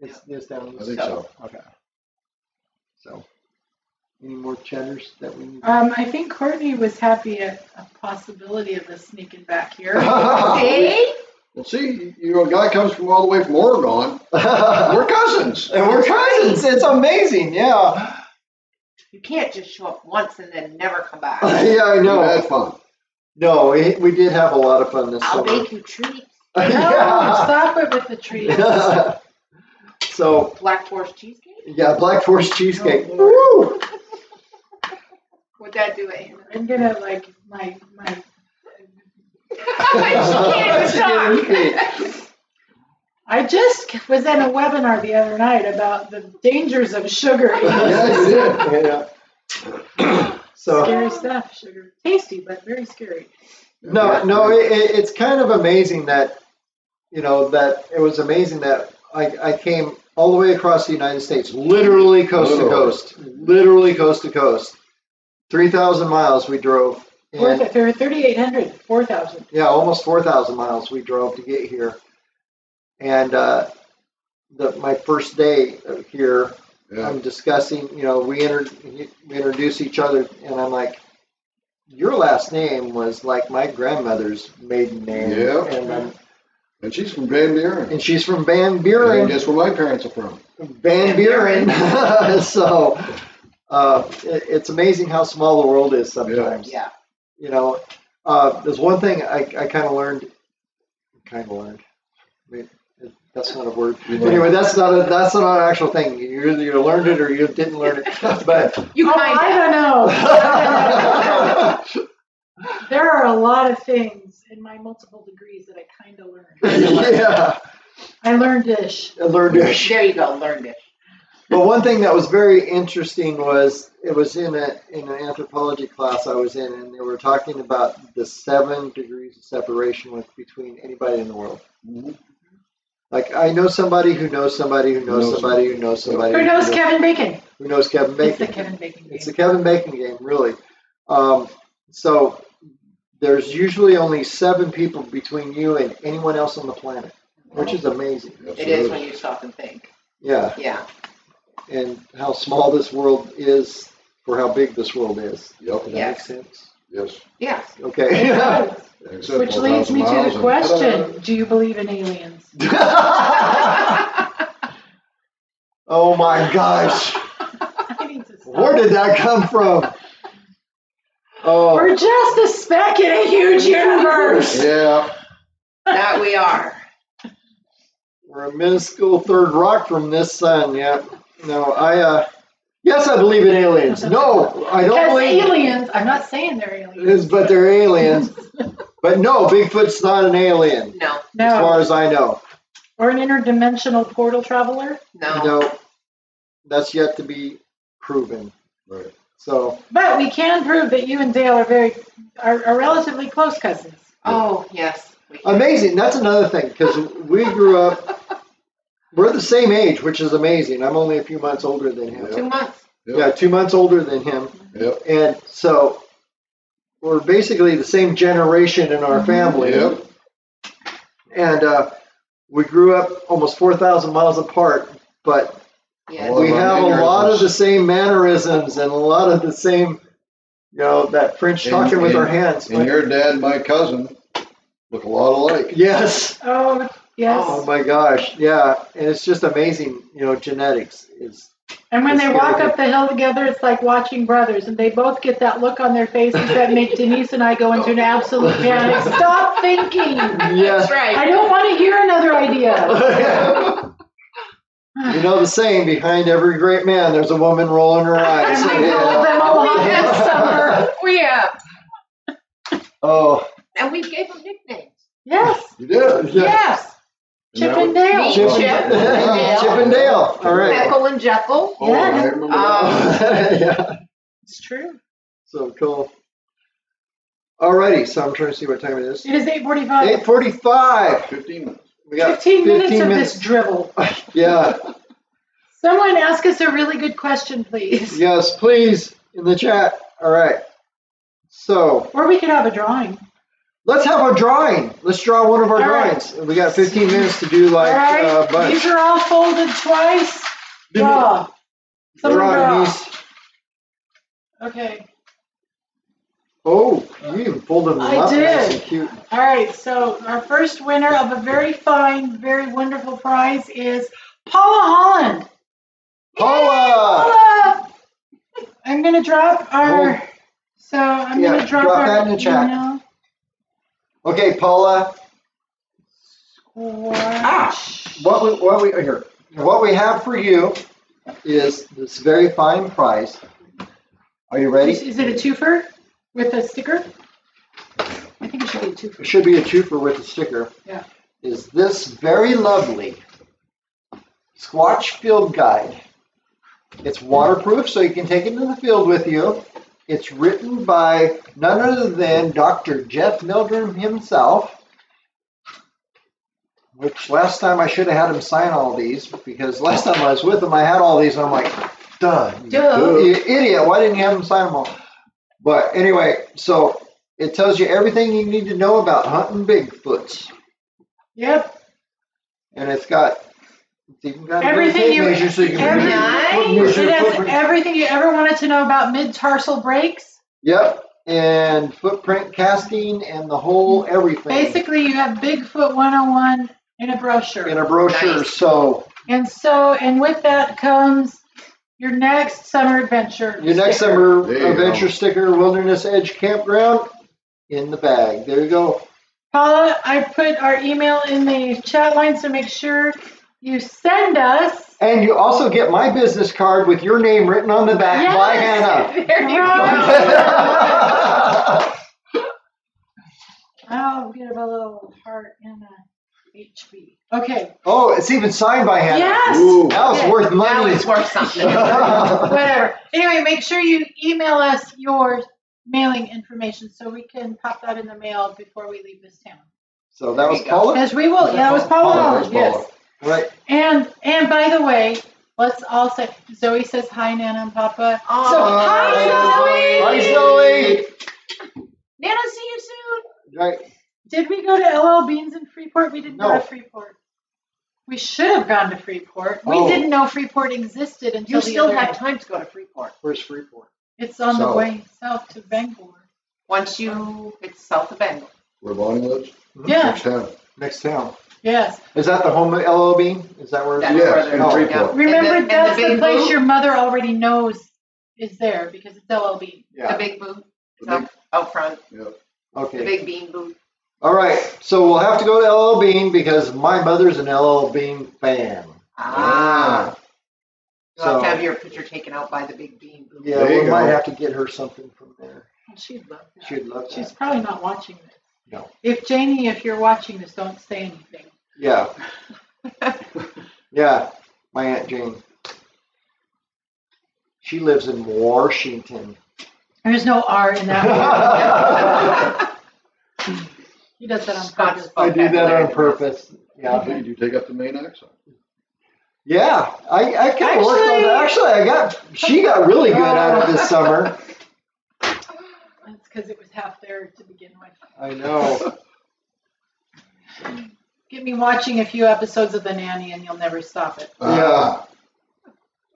east. It's down east. I think so. Okay. So, any more cheddars that we need? I think Courtney was happy at a possibility of us sneaking back here. See? Well, see, a guy comes from all the way from Oregon. We're cousins. And we're cousins. It's amazing. Yeah. You can't just show up once and then never come back. Yeah, I know. We had fun. No, we did have a lot of fun this I'll summer. make you treats. No, Yeah. stop it with the trees. So, Black Forest cheesecake? yeah, Black Forest cheesecake. Oh, Woo! Would that do it? I'm gonna like my I just was in a webinar the other night about the dangers of sugar. Yeah, you did. Yeah. So, Scary stuff, sugar. Tasty, but very scary. no, it's kind of amazing that, that it was amazing that I came all the way across the United States, literally coast to coast, 3,000 miles we drove. And, 3,800, 4,000. yeah, almost 4,000 miles we drove to get here. And my first day here, Yeah. I'm discussing, we introduce each other, and I'm like, your last name was like my grandmother's maiden name. Yeah. And she's from Van Buren. And she's from Van And Buren. guess where my parents are from? Van Buren. So it's amazing how small the world is sometimes. Yeah. There's one thing I kind of learned. That's not a word. Anyway, that's not an actual thing. You either learned it or you didn't learn it. But You kind I don't know. There are a lot of things in my multiple degrees that I kind of learned. yeah, I learned ish. I learned it. There you go, learned it. But one thing that was very interesting was it was in an anthropology class I was in, and they were talking about the 7 degrees of separation between anybody in the world. Mm-hmm. Like, I know somebody who knows somebody who knows somebody who knows somebody. Who knows Kevin Bacon? Who knows Kevin Bacon? It's the Kevin Bacon game. It's the Kevin Bacon game, really. So there's usually only 7 people between you and anyone else on the planet, which is amazing. Yes, It is when you stop and think. Yeah. Yeah. And how small this world is for how big this world is. Yep. Does that Yes. make sense? Yes. Yes. Okay. Except Which 4,000 leads me to miles the and- question, do you believe in aliens? Oh my gosh. I need to stop. Where did that come from? Oh, We're just a speck in a huge universe. Yeah. That we are. we're a minuscule third rock from this sun. Yeah. No, yes, I believe in aliens. No, I don't Because believe aliens, I'm not saying they're aliens. but they're aliens. But no, Bigfoot's not an alien, No. as No. far as I know. Or an interdimensional portal traveler. No. No, that's yet to be proven. Right. So, But we can prove that you and Dale are relatively close cousins. Oh, yes. We can. amazing. That's another thing, because we grew up, we're the same age, which is amazing. I'm only a few months older than him. 2 months. Yep. Yeah, 2 months older than him. Yep. And so we're basically the same generation in our family. Yep. And we grew up almost 4,000 miles apart, but Yes. Well, we have a mannerisms. lot of the same mannerisms and a lot of the same, that French talking with our hands. And your dad and my cousin look a lot alike. Yes. Oh, yes. Oh my gosh. Yeah. And it's just amazing, genetics is. And when It's they scary. walk up the hill together, it's like watching brothers, and they both get that look on their faces that make Denise and I go into an absolute panic. Stop thinking. Yeah. That's right. I don't want to hear another idea. The saying, behind every great man, there's a woman rolling her eyes. And we rolled them a lot this summer. We have. Oh, And we gave them nicknames. Yes. You did? Yes. Chip and Dale. Me, Chip, Chip and Dale. Chip and Dale. All right. Heckle and Jekyll. Oh, I remember that. Yeah. It's true. So cool. Alrighty, so I'm trying to see what time it is. It is 8:45. 8:45. 15 minutes. We got 15 minutes 15 of minutes. this dribble. Yeah. Someone ask us a really good question, please. Yes, please, in the chat. All right. So Or we could have a drawing. let's have a drawing. Let's draw one of our All right. drawings. We got 15 minutes to do like all right. a bunch. These are all folded twice. Draw. Someone Draw, draw. Denise. Okay. Oh, you even folded them I up. did. Nice and cute. All right. So our first winner of a very fine, very wonderful prize is Paula Holland. Paula! Paula! I'm going to drop our. Oh. So I'm Yeah, going to drop drop our that in the chat. email. Okay, Paula. Squatch. What we have for you is this very fine prize. Are you ready? Is it a twofer with a sticker? I think it should be a twofer. It should be a twofer with a sticker. Yeah. Is this very lovely Squatch field guide. It's waterproof, so you can take it into the field with you. It's written by none other than Dr. Jeff Meldrum himself, which last time I should have had him sign all these, because last time I was with him, I had all these, and I'm like, duh, you idiot, why didn't you have him sign them all? But anyway, so it tells you everything you need to know about hunting Bigfoots. Yep. And it's even got Everything a tape you- measure so you can Nice. It has everything you ever wanted to know about mid-tarsal breaks. Yep, and footprint casting and the whole everything. Basically, you have Bigfoot 101 in a brochure. In a brochure, Nice. so And with that comes your next summer adventure. your next sticker. summer There you adventure go. sticker, Wilderness Edge Campground, in the bag. There you go. Paula, I put our email in the chat line, so make sure you send us. And you also get my business card with your name written on the back by Hannah. There you go. I'll give a little heart and a HB. Okay. Oh, it's even signed by Hannah. Yes. Ooh. Now it's Okay. worth Now money. it's worth something. Whatever. Anyway, make sure you email us your mailing information so we can pop that in the mail before we leave this town. So that was There you go. Paula. As we will. Yeah, it was Paula. Paula, that's Yes. Paula. Right. And by the way, let's all say, Zoe says hi, Nana and Papa. Aw. So hi, Zoe. Hi, Zoe. Nana, see you soon. Right. Did we go to LL Beans in Freeport? We didn't go No. to Freeport. We should have gone to Freeport. We Oh. didn't know Freeport existed until You the still other have day. time to go to Freeport. Where's Freeport? It's on the So- way south to Bangor. Once you, it's south of Bangor. Where Bonnie lives? Yeah. Next town. Next town. Yes. Is that the home of LL Bean? Is that where it That's is? Yes, where they're in going. Freeport. Yeah. Remember, And the that's the big place boot? your mother already knows is there because it's LL Bean. The Yeah. big booth is The big- out front. The Okay. big bean booth. All right. So we'll have to go to LL Bean because my mother's an LL Bean fan. Ah. You'll have to So- have your picture taken out by the big bean booth. Yeah, There you we might go. have to get her something from there. She'd love that. She'd love She's that. probably not watching this. No. If Janie, if you're watching this, don't say anything. Yeah. Yeah. My Aunt Jane. She lives in Washington. There's no R in that word. He does that on Scott's purpose. I do that on purpose. Yeah. Did you take up the Maine accent? Yeah. I kind of worked on that. Actually, she got really good at it this summer. That's because it was half there to begin with. I know. Get me watching a few episodes of The Nanny and you'll never stop it. Yeah.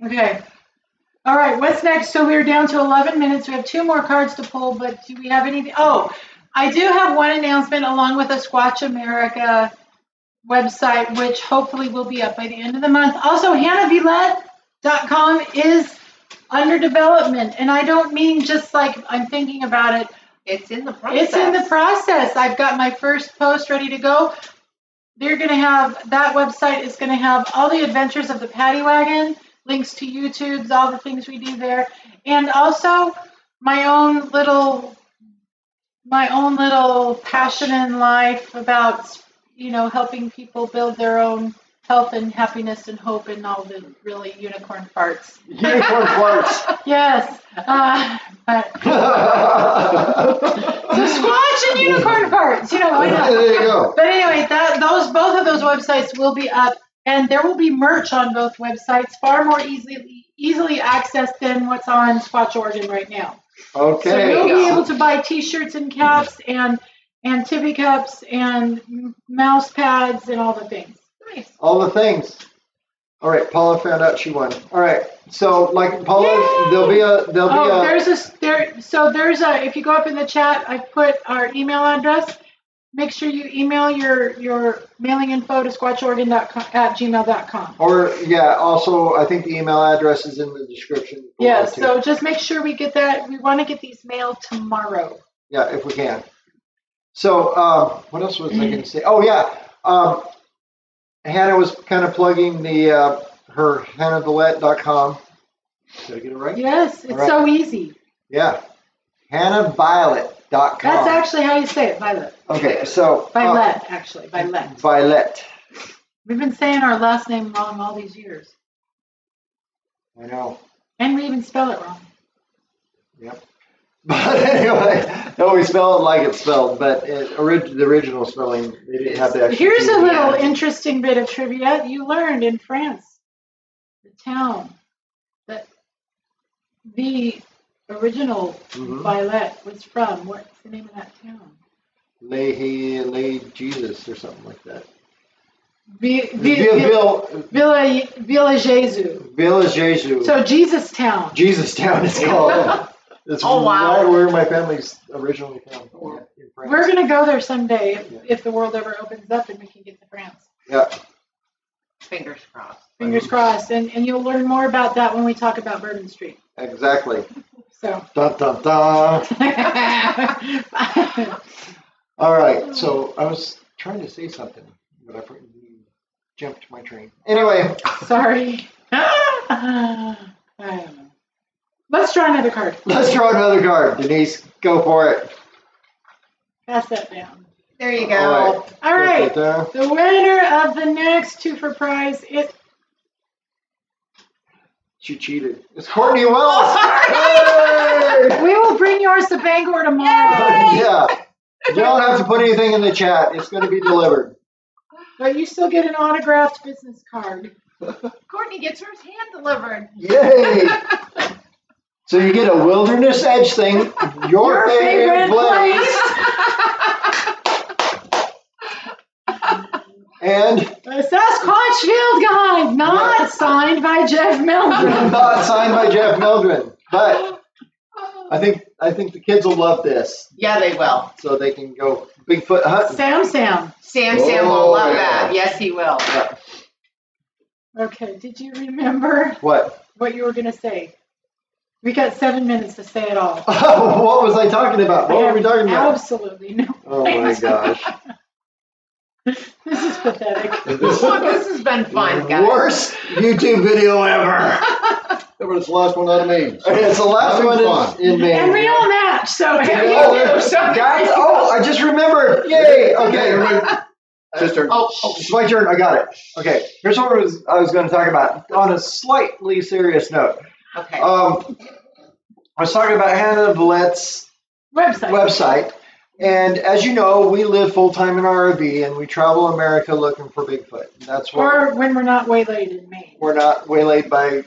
Okay. All right, what's next? So we're down to 11 minutes. We have 2 more cards to pull, but do we have anything? Oh, I do have one announcement along with the Squatch America website, which hopefully will be up by the end of the month. Also, HannahVillette.com is under development, and I don't mean just like I'm thinking about it. It's in the process. It's in the process. I've got my first post ready to go. They're going to have, that website is going to have all the adventures of the Paddy Wagon, links to YouTube's, all the things we do there, and also my own little my own little passion in life about, helping people build their own health and happiness and hope and all the really unicorn farts. Unicorn farts. Yes. But the Squatch and unicorn farts, why not? There you go. But anyway, both of those websites will be up, and there will be merch on both websites, far more easily accessed than what's on Squatch Oregon right now. Okay. So you'll be able to buy T-shirts and caps and tippy cups and mouse pads and all the things. Nice. All the things. All right, Paula found out she won. All right, so like Paula, Yay! there'll be a if you go up in the chat, I put our email address. Make sure you email your mailing info to squatchoregon.com@gmail.com. Or also I think the email address is in the description. Yeah, too. so just make sure we get that. We want to get these mailed tomorrow. Yeah, if we can. So what else was I going to say? Oh yeah, Hannah was kind of plugging the her hannahvillette.com. Did I get it right? Yes, it's All right. so easy. Yeah, hannahviolet.com. That's actually how you say it, Violet. Okay, so Violet, actually, Violet. Violet. We've been saying our last name wrong all these years, I know. and we even spell it wrong. Yep. But anyway, no, we spell it like it's spelled, but the original spelling, they didn't have the extra. Here's T a at the little end. interesting bit of trivia. You learned in France, the town, that the original Mhm. Violet was from. What's the name of that town? Lay Jesus or something like that. Villa Jesu. Villa Jesu. So Jesus Town. Jesus Town is called. It's Oh, wow. right where my family's originally from. In France. We're gonna go there someday if the world ever opens up and we can get to France. Yeah. Fingers crossed. Fingers crossed. And you'll learn more about that when we talk about Bourbon Street. Exactly. So. Dun dun dun. All right. So I was trying to say something, but I jumped my train. Anyway. Sorry. I don't know. Let's draw another card. Let's draw another card. Denise, go for it. Pass that down. There you go. All right. There. The winner of the next two for prize is. She cheated. It's Courtney Wells. Yay! We will bring yours to Bangor tomorrow. Yeah. You don't have to put anything in the chat. It's going to be delivered. But you still get an autographed business card. Courtney gets hers hand delivered. Yay! So you get a Wilderness Edge thing, your favorite place. And The Sasquatch Field Guide, not signed by Jeff Meldrum. not signed by Jeff Meldrum, but I think the kids will love this, Yeah, they will. so they can go Bigfoot hunting. Sam. Sam will love yeah. that. Yes, he will. Okay, did you remember What? what you were going to say? We got 7 minutes to say it all. What was I talking about? What were we talking about? Absolutely no. Oh my gosh. This is pathetic. This has been fun, guys. Worst YouTube video ever. But it's the last one out of Maine. It's the last Having one fun. in Maine. And we all match, so Oh, guys, I just remembered. Yay. Okay. Sister. Oh, It's my turn. I got it. Okay. Here's what I was going to talk about on a slightly serious note. okay. I was talking about Hannah Villette's website. And as you know, we live full-time in our RV and we travel America looking for Bigfoot. That's what Or when we're not waylaid in Maine. we're not waylaid by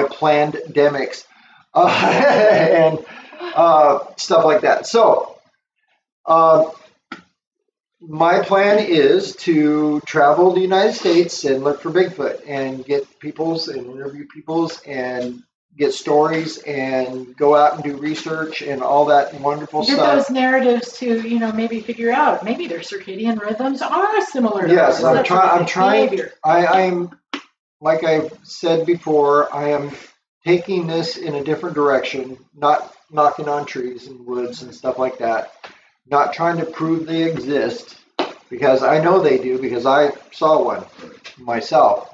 planned demics and stuff like that. So my plan is to travel the United States and look for Bigfoot and get people's and interview people's and get stories and go out and do research and all that wonderful Get stuff. those narratives to, maybe figure out, maybe their circadian rhythms are similar to Yes, ours. I'm trying. Behavior. I'm like I've said before, I am taking this in a different direction, not knocking on trees and woods and stuff like that. Not trying to prove they exist, because I know they do, because I saw one myself.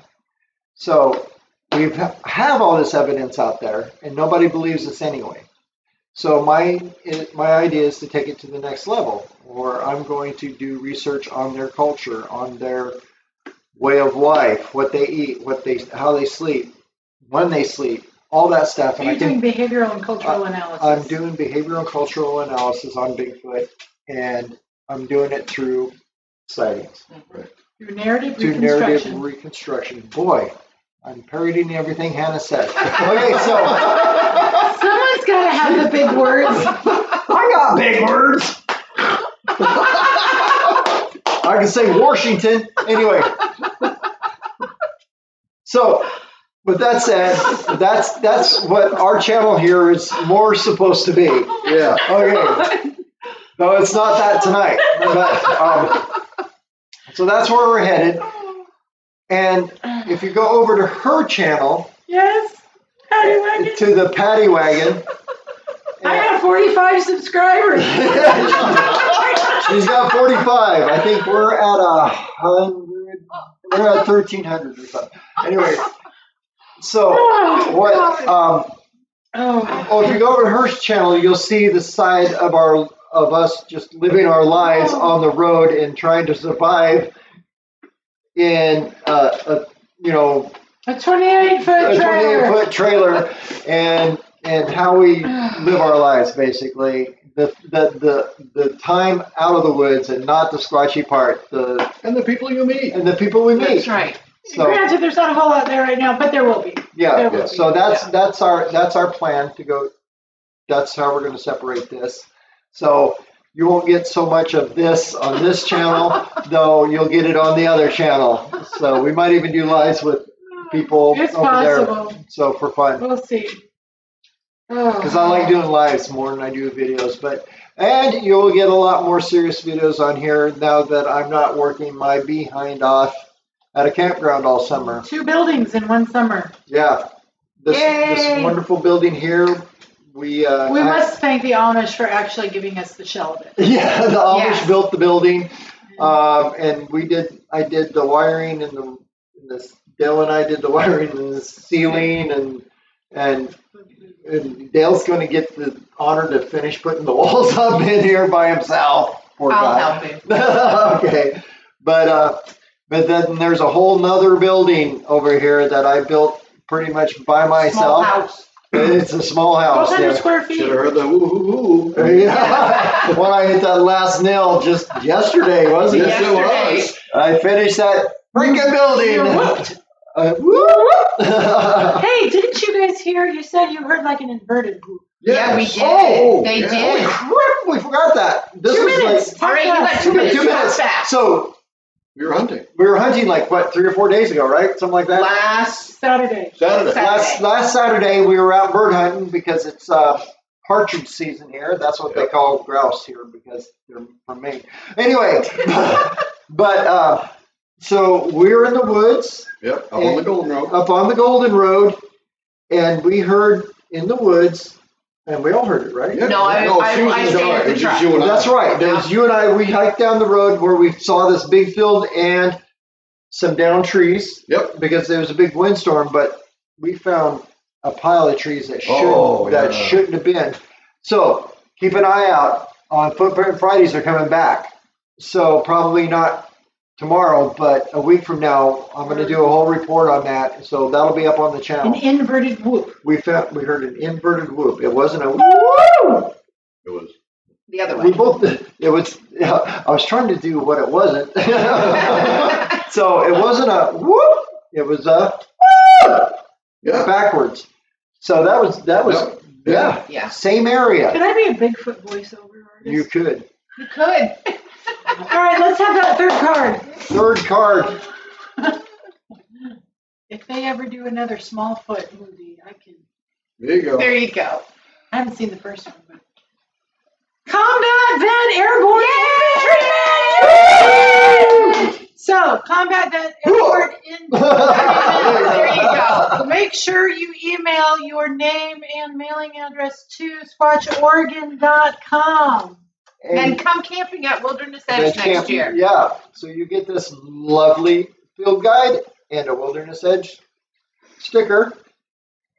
So we have all this evidence out there, and nobody believes us anyway. So my idea is to take it to the next level, or I'm going to do research on their culture, on their way of life, what they eat, how they sleep, when they sleep, all that stuff. So you're doing behavioral and cultural analysis. I'm doing behavioral and cultural analysis on Bigfoot, and I'm doing it through sightings. Through narrative Through reconstruction. narrative reconstruction. Boy, I'm parodying everything Hannah said. Okay, so Someone's got to have the big words. I got big words. I can say Washington. Anyway. So, with that said, that's what our channel here is more supposed to be. Yeah. Okay. No, it's not that tonight. But, so that's where we're headed. And if you go over to her channel, Yes. Paddy wagon. to the Paddy Wagon, I have 45 subscribers. she's got 45. I think we're at 100. We're at 1,300 or something. Anyway, so what? If you go over to her channel, you'll see the side of us just living our lives on the road and trying to survive in a 28-foot trailer and how we live our lives, basically. The time out of the woods and not the squatchy part. And the people you meet. And the people we meet. That's right. So, granted, there's not a whole lot there right now, but there will be. yeah. There will be. So that's our plan to go. That's how we're going to separate this. So you won't get so much of this on this channel, though you'll get it on the other channel. So we might even do lives with people It's over possible. there. So for fun. We'll see. Because I like doing lives more than I do videos, and you'll get a lot more serious videos on here now that I'm not working my behind off at a campground all summer. 2 buildings in one summer. Yeah, this wonderful building here. We must thank the Amish for actually giving us the shell of it. Yeah, the Amish Yes. built the building, and I did the wiring and Dale and I did the wiring and the ceiling and Dale's going to get the honor to finish putting the walls up in here by himself. Poor I'll guy. help him. Okay, but then there's a whole nother building over here that I built pretty much by myself. Small house. It's a small house. 1,200 Yeah. square feet. Should have heard the woo-hoo-hoo. Yeah. When I hit that last nail just yesterday, wasn't it? Yes, it was. I finished that freaking building. You whooped. Hey, didn't you guys hear? You said you heard like an inverted whoop. Yeah, we Yes. did. Oh, They yeah. Holy did. crap, we forgot that. This 2 was minutes. All right, you got 2 minutes. 2 minutes. Talk fast. So We were hunting. we were hunting like what, 3 or 4 days ago, right? Something like that. Last Saturday. Saturday. Last Saturday we were out bird hunting because it's partridge season here. That's what they call grouse here because they're from Maine. Anyway, but so we were in the woods. Yep, up on the Golden Road. Up on the Golden Road, and we heard in the woods, and we all heard it, right? Yeah. No, I she was in the stayed dark. at the It was just truck. you and I. That's right. There was you and I. We hiked down the road where we saw this big field and some down trees. Yep. Because there was a big windstorm, but we found a pile of trees that Yeah. shouldn't have been. So keep an eye out on Footprint Fridays are coming back. So probably not tomorrow, but a week from now, I'm going to do a whole report on that. So that'll be up on the An channel. inverted whoop. We heard an inverted whoop. It wasn't a whoop. It was. The other We way. both. It was. I was trying to do what it wasn't. So it wasn't a whoop. It was a whoop. Yeah. Backwards. So that was. Yep. Yeah. Yeah. Same area. Could I be a Bigfoot voiceover artist? You could. You could. All right, let's have that third card. Third card. If they ever do another Smallfoot movie, I can. There you go. There you go. I haven't seen the first one, but. Combat Vet Airborne Infantryman! So, Combat Vet Airborne Infantryman. There you go. Make sure you email your name and mailing address to squatchoregon.com. And come camping at Wilderness Edge then next year. Yeah. So you get this lovely field guide and a Wilderness Edge sticker.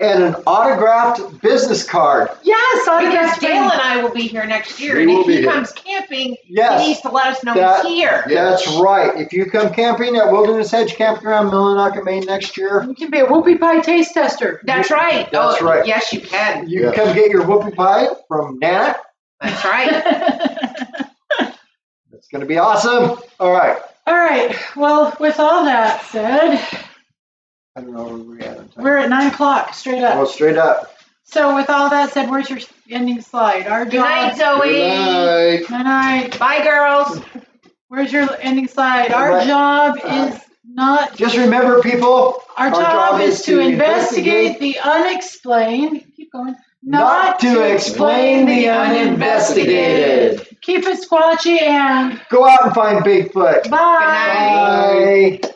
and an autographed business card. Yes, Because autographed. Dale and I will be here next year, We and will if be he here. comes camping, Yes. he needs to let us know That- he's here. That's right. If you come camping at Wilderness Edge Campground, Millinocket, Maine next year, You can be a whoopie pie taste tester. That's right. That's right. Yes, you can. you Yes. can come get your whoopie pie from Nana. That's right. It's going to be awesome. All right. All right. Well, with all that said, I don't know where we're at on time. we're at 9 o'clock straight Well, up. straight up. So with all that said, where's your ending slide? Our Good night, job. Zoe. Good night. Good night. Bye, girls. Where's your ending slide? Our Right. job is not. Just remember, people, Our job is to investigate the unexplained. Keep going. not to explain the uninvestigated. Keep it squatchy and Go out and find Bigfoot. bye. Good night. Bye.